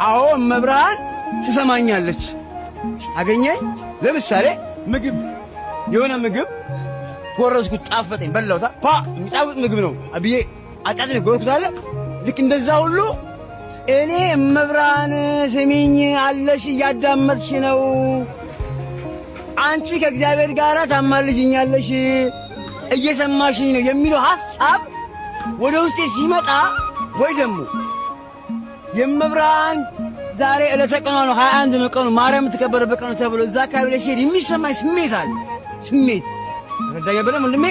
አዎ መብራን ትሰማኛለች። አገኘኝ ለምሳሌ ምግብ የሆነ ምግብ ጎረስኩት፣ ጣፈጠኝ፣ በላውታ የሚጣፍጥ ምግብ ነው አብዬ አጣጥሜ ጎረስኩት አለ። ልክ እንደዛ ሁሉ እኔ መብራን ስሚኝ አለሽ፣ እያዳመጥሽ ነው፣ አንቺ ከእግዚአብሔር ጋር ታማልጅኛለሽ፣ እየሰማሽኝ ነው የሚለው ሐሳብ ወደ ውስጤ ሲመጣ ወይ ደግሞ የመብራን ዛሬ ዕለተ ቀኗ ነው 21 ነው ቀኑ ማርያም ተከበረበት ቀኑ ተብሎ እዛ አካባቢ ላይ ሲሄድ የሚሰማኝ ስሜት አለ። ስሜት ረዳኛ በለም ወንድሜ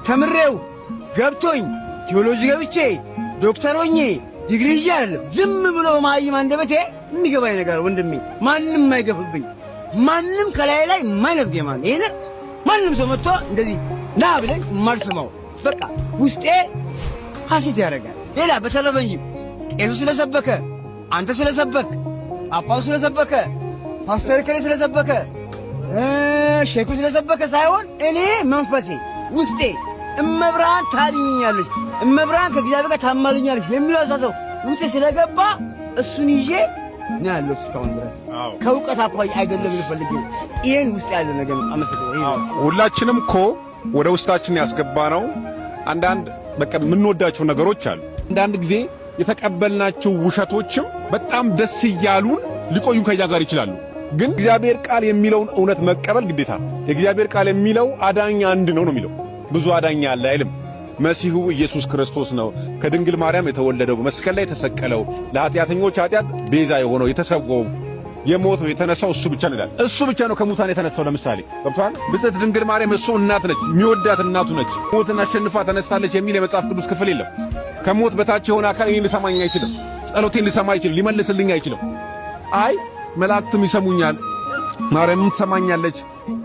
ተምሬው ገብቶኝ ቴዎሎጂ ገብቼ ዶክተር ሆኜ ዲግሪ ይዤ አይደለም ዝም ብሎ ማይም አንደበቴ የሚገባኝ ነገር ወንድሜ፣ ማንም ማይገፍብኝ፣ ማንም ከላይ ላይ ማይነፍገኝ ማለት ይሄን ማንም ሰው መጥቶ እንደዚህ ና ብለኝ ማልሰማው በቃ ውስጤ ሐሴት ያደርጋል። ሌላ በተለበኝ ቄሱ ስለሰበከ፣ አንተ ስለሰበክ፣ ጳጳሱ ስለሰበከ፣ ፓስተር ከሌ ስለሰበከ፣ ሼኩ ስለሰበከ ሳይሆን እኔ መንፈሴ ውስጤ እመብርሃን ታድኝኛለች፣ እመብርሃን ከእግዚአብሔር ጋር ታማልኛለች የሚለው አሳሰብ ውስጤ ስለገባ እሱን ይዤ ነው ያለው እስካሁን ድረስ። ከእውቀት አኳያ አይደለም ልፈልግ ይሄን ውስጥ ያለ ነገር አመሰግናለሁ። ሁላችንም እኮ ወደ ውስጣችን ያስገባነው አንዳንድ በቃ የምንወዳቸው ነገሮች አሉ። አንዳንድ ጊዜ የተቀበልናቸው ውሸቶችም በጣም ደስ እያሉን ሊቆዩ ከኛ ጋር ይችላሉ። ግን እግዚአብሔር ቃል የሚለውን እውነት መቀበል ግዴታ ነው። የእግዚአብሔር ቃል የሚለው አዳኝ አንድ ነው የሚለው። ብዙ አዳኝ አለ አይልም። መሲሁ ኢየሱስ ክርስቶስ ነው ከድንግል ማርያም የተወለደው፣ መስቀል ላይ የተሰቀለው፣ ለኃጢአተኞች ኃጢአት ቤዛ የሆነው፣ የተሰወው፣ የሞተው፣ የተነሳው እሱ ብቻ ነው ይላል። እሱ ብቻ ነው ከሙታን የተነሳው። ለምሳሌ ገብቷል። ብጽዕት ድንግል ማርያም እሱ እናት ነች፣ የሚወዳት እናቱ ነች። ሞትን አሸንፋ ተነስታለች የሚል የመጽሐፍ ቅዱስ ክፍል የለም። ከሞት በታች የሆነ አካል እኔን ሊሰማኝ አይችልም፣ ጸሎቴን ሊሰማ አይችልም፣ ሊመልስልኝ አይችልም። አይ መላእክትም ይሰሙኛል፣ ማርያምም ትሰማኛለች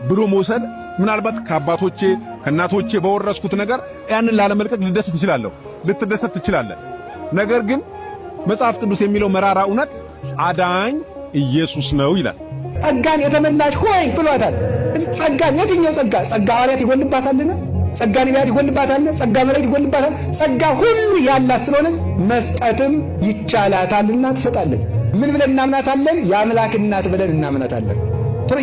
ብሎ መውሰድ ምናልባት ከአባቶቼ ከእናቶቼ በወረስኩት ነገር ያንን ላለመልቀቅ ልደሰት እችላለሁ፣ ልትደሰት ትችላለህ። ነገር ግን መጽሐፍ ቅዱስ የሚለው መራራ እውነት አዳኝ ኢየሱስ ነው ይላል። ጸጋን የተመላሽ ሆይ ብሏታል። ጸጋን የትኛው ጸጋ? ጸጋ ሐዋርያት ይጎልባታልና፣ ጸጋ ነቢያት ይጎልባታልና፣ ጸጋ መላእክት ይጎልባታል። ጸጋ ሁሉ ያላት ስለሆነች መስጠትም ይቻላታልና ትሰጣለች። ምን ብለን እናምናታለን? የአምላክ እናት ብለን እናምናታለን።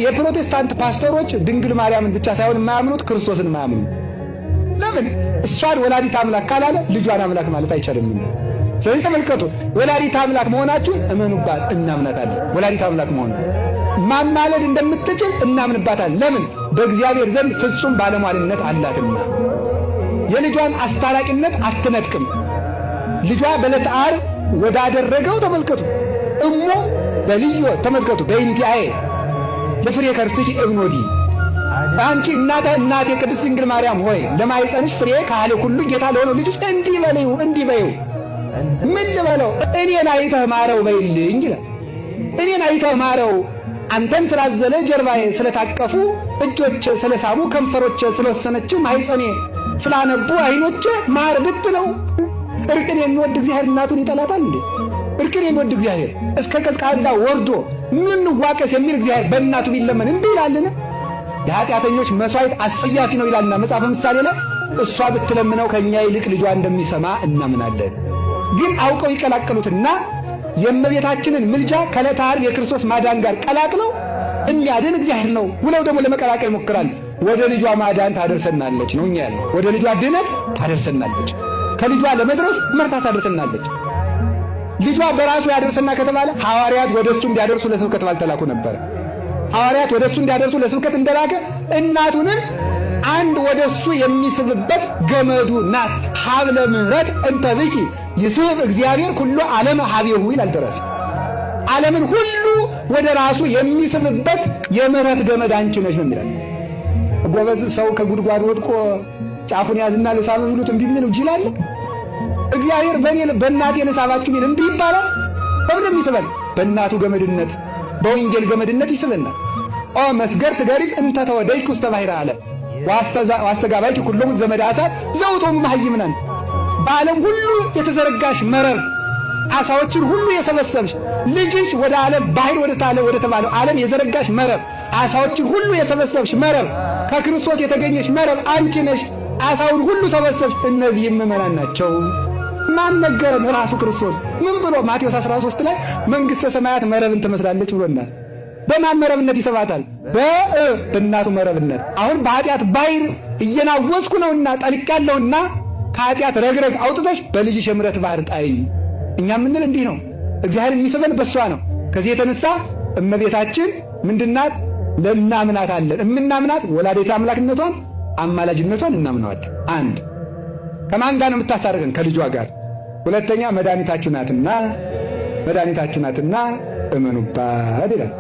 የፕሮቴስታንት ፓስተሮች ድንግል ማርያምን ብቻ ሳይሆን የማያምኑት ክርስቶስን የማያምኑ ለምን? እሷን ወላዲት አምላክ ካላለ ልጇን አምላክ ማለት አይቻልም። ስለዚህ ተመልከቱ፣ ወላዲት አምላክ መሆናችሁን እመኑባት፣ እናምናታለን። ወላዲት አምላክ መሆኗ ማማለድ እንደምትችል እናምንባታለን። ለምን? በእግዚአብሔር ዘንድ ፍጹም ባለሟልነት አላትና። የልጇን አስታራቂነት አትነጥቅም። ልጇ በዕለተ ዓርብ ወዳደረገው ተመልከቱ። እሞ በልዮ ተመልከቱ በእንቲአዬ ለፍሬ ከርስኪ እብኖዲ አንቺ እናቴ ቅድስት ድንግል ማርያም ሆይ ለማኅፀንሽ ፍሬ ካህሌ ሁሉ ጌታ ለሆነው ልጅሽ እንዲህ በይው እንዲህ በይው። ምን ልበለው? እኔን አይተህ ማረው በይልኝ ይላል። እኔን አይተህ ማረው። አንተን ስላዘለ ጀርባዬ ስለታቀፉ እጆች ስለሳሙ ከንፈሮች ስለወሰነችው ማኅፀኔ ስላነቡ ዓይኖች ማር ብትለው እርቅን የሚወድ እግዚአብሔር እናቱን ይጠላታል እንዴ? እርቅን የሚወድ እግዚአብሔር እስከ ቀዝቃዛ ወርዶ ምን ዋቀስ የሚል እግዚአብሔር በእናቱ ቢለመን እምቢ ይላልን? የኃጢአተኞች መሥዋዕት አስጸያፊ ነው ይላልና መጽሐፈ ምሳሌ ላይ። እሷ ብትለምነው ከእኛ ይልቅ ልጇ እንደሚሰማ እናምናለን። ግን አውቀው ይቀላቀሉትና የእመቤታችንን ምልጃ ከዕለተ ዓርብ የክርስቶስ ማዳን ጋር ቀላቅለው የሚያድን እግዚአብሔር ነው ብለው ደግሞ ለመቀላቀል ይሞክራል። ወደ ልጇ ማዳን ታደርሰናለች ነው እኛ ያለው። ወደ ልጇ ድነት ታደርሰናለች። ከልጇ ለመድረስ መርታ ታደርሰናለች። ልጇ በራሱ ያደርሰና ከተባለ ሐዋርያት ወደ እሱ እንዲያደርሱ ለስብከት ባልተላኩ ነበር። ሐዋርያት ወደ እሱ እንዲያደርሱ ለስብከት እንደላከ እናቱንን አንድ ወደ እሱ የሚስብበት ገመዱ ናት። ሀብለ ምሕረት እንተ ብኪ ይስብ እግዚአብሔር ኩሉ ዓለም ሀቤሁ ይላል ደረሰ። ዓለምን ሁሉ ወደ ራሱ የሚስብበት የምሕረት ገመድ አንቺ ነሽ ነው የሚላል። ጎበዝ ሰው ከጉድጓድ ወድቆ ጫፉን ያዝና ልሳብ ብሉት እምቢ የሚል ጅል አለ? እግዚአብሔር በእናቴ ልሳባችሁ ቢል እምቢ ይባላል? በምንም ይስበን? በእናቱ ገመድነት በወንጌል ገመድነት ይስበናል። ኦ መስገርት ገሪፍ እንተ ተወደይኩ ውስተ ባሕረ ዓለም ዋስተጋባይኪ ኩሎሙ ዘመደ አሳት ዘውቶሙ መሃይምናን። በዓለም ሁሉ የተዘረጋሽ መረብ አሳዎችን ሁሉ የሰበሰብሽ ልጅሽ ወደ ዓለም ባሕር ወደ ተባለው ዓለም የዘረጋሽ መረብ አሳዎችን ሁሉ የሰበሰብሽ መረብ ከክርስቶስ የተገኘሽ መረብ አንቺ ነሽ። አሳውን ሁሉ ሰበሰብሽ። እነዚህ ምእመናን ናቸው። ማን ነገረን? ራሱ ክርስቶስ ምን ብሎ ማቴዎስ 13 ላይ መንግሥተ ሰማያት መረብን ትመስላለች ብሎናል። በማን መረብነት ይሰባታል? በእናቱ መረብነት። አሁን በኃጢአት ባሕር እየናወጽኩ ነውና ጠልቄያለሁና ከኃጢአት ረግረግ አውጥተሽ በልጅሽ የምሕረት ባሕር ጣይኝ። እኛ የምንል እንዲህ ነው። እግዚአብሔር የሚስበን በሷ ነው። ከዚህ የተነሳ እመቤታችን ምንድናት? ለእናምናት አለን። እምናምናት ወላዲተ አምላክነቷን አማላጅነቷን እናምነዋለን። አንድ ከማን ጋር ነው የምታሳርገን? ከልጇ ጋር። ሁለተኛ መድኃኒታችሁ ናትና እመኑባት ይላል።